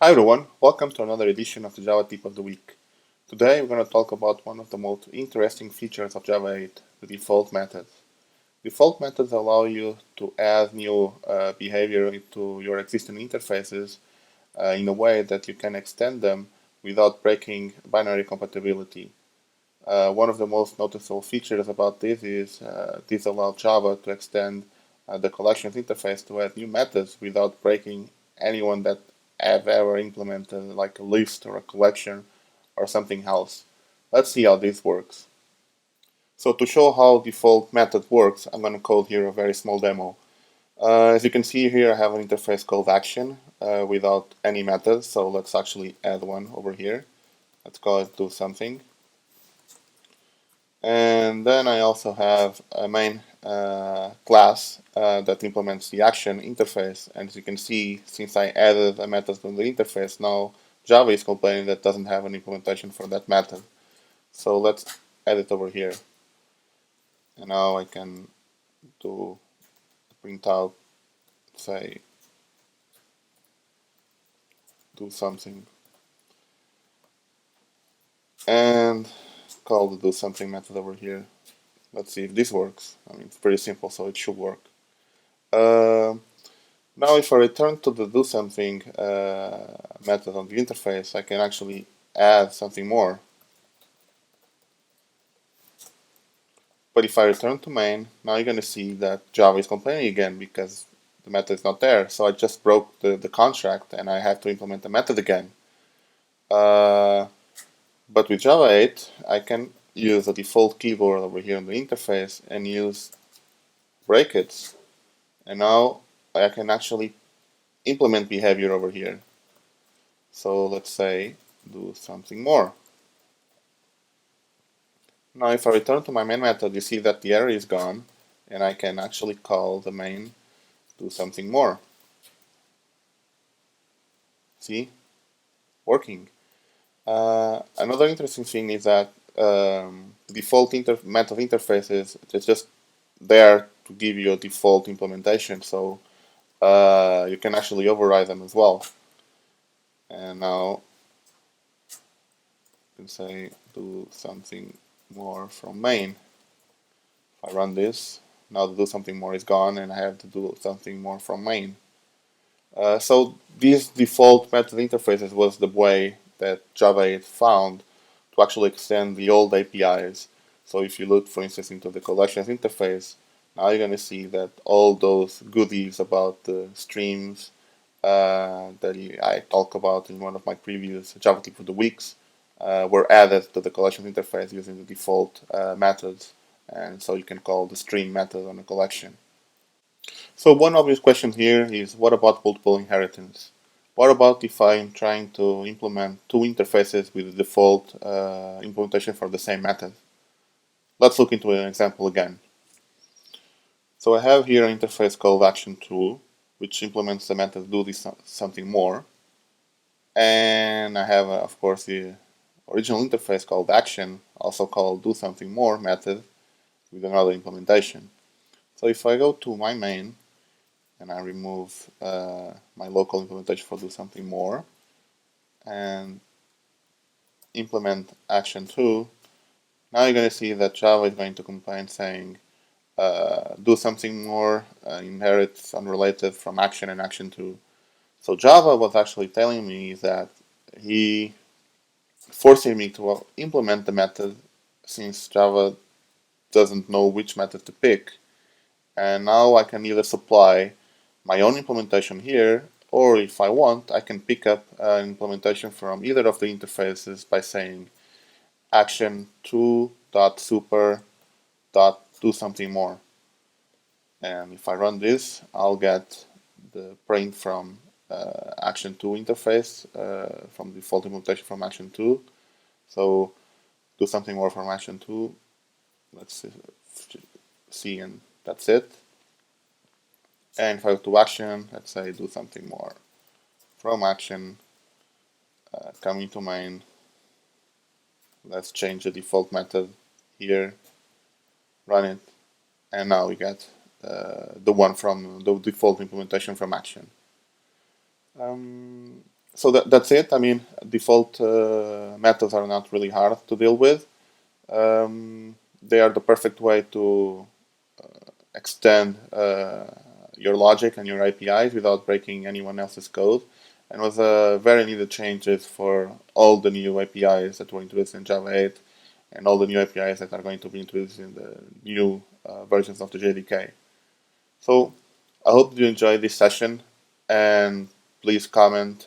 Hi everyone, welcome to another edition of the Java Tip of the Week. Today we're going to talk about one of the most interesting features of Java 8, the default methods. Default methods allow you to add new behavior into your existing interfaces in a way that you can extend them without breaking binary compatibility. One of the most noticeable features about this is this allows Java to extend the collections interface to add new methods without breaking anyone that have ever implemented like a list or a collection or something else. Let's see how this works. So to show how default method works, I'm going to code here a very small demo. As you can see here, I have an interface called action without any methods. So let's actually add one over here. Let's call it do something. And then I also have a main class that implements the action interface. And as you can see, since I added a method to the interface, now Java is complaining that doesn't have an implementation for that method. So let's add it over here. And now I can do print out, say, do something. And call the do something method over here. Let's see if this works. I mean, it's pretty simple, so it should work. Now if I return to the do something method on the interface, I can actually add something more. But if I return to main, now you're going to see that Java is complaining again because the method is not there. So I just broke the contract and I have to implement the method again. But with Java 8, I can use the default keyboard over here on the interface and use brackets. And now I can actually implement behavior over here. So let's say do something more. Now if I return to my main method, you see that the error is gone and I can actually call the main do something more. See? Working. Another interesting thing is that the default method interfaces is just there to give you a default implementation, so you can actually override them as well. And now you can say do something more from main. If I run this, now the do something more is gone and I have to do something more from main. So these default method interfaces was the way that Java 8 found to actually extend the old APIs. So if you look, for instance, into the collections interface, now you're going to see that all those goodies about the streams that I talked about in one of my previous Java Tip of the Weeks were added to the collections interface using the default methods. And so you can call the stream method on a collection. So one obvious question here is, what about multiple inheritance? What about if I'm trying to implement two interfaces with the default implementation for the same method? Let's look into an example again. So I have here an interface called action2, which implements the method do this something more. And I have, of course, the original interface called action, also called do something more method with another implementation. So if I go to my main, and I remove my local implementation for do something more and implement action2, now you're going to see that Java is going to complain saying do something more inherits unrelated from action and action2. So Java was actually telling me that he forcing me to implement the method since Java doesn't know which method to pick. And now I can either supply my own implementation here, or if I want, I can pick up an implementation from either of the interfaces by saying action2.super.do something more. And if I run this, I'll get the print from action2 interface from the default implementation from action2. So do something more from action2. Let's see, and that's it. And if I go to action, let's say do something more from action, coming to main, let's change the default method here, run it, and now we get the one from the default implementation from action. So that's it. I mean, default methods are not really hard to deal with. They are the perfect way to extend your logic and your APIs without breaking anyone else's code, and was very needed changes for all the new APIs that were introduced in Java 8 and all the new APIs that are going to be introduced in the new versions of the JDK. So I hope you enjoyed this session, and please comment,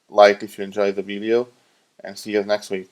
like if you enjoyed the video, and see you next week.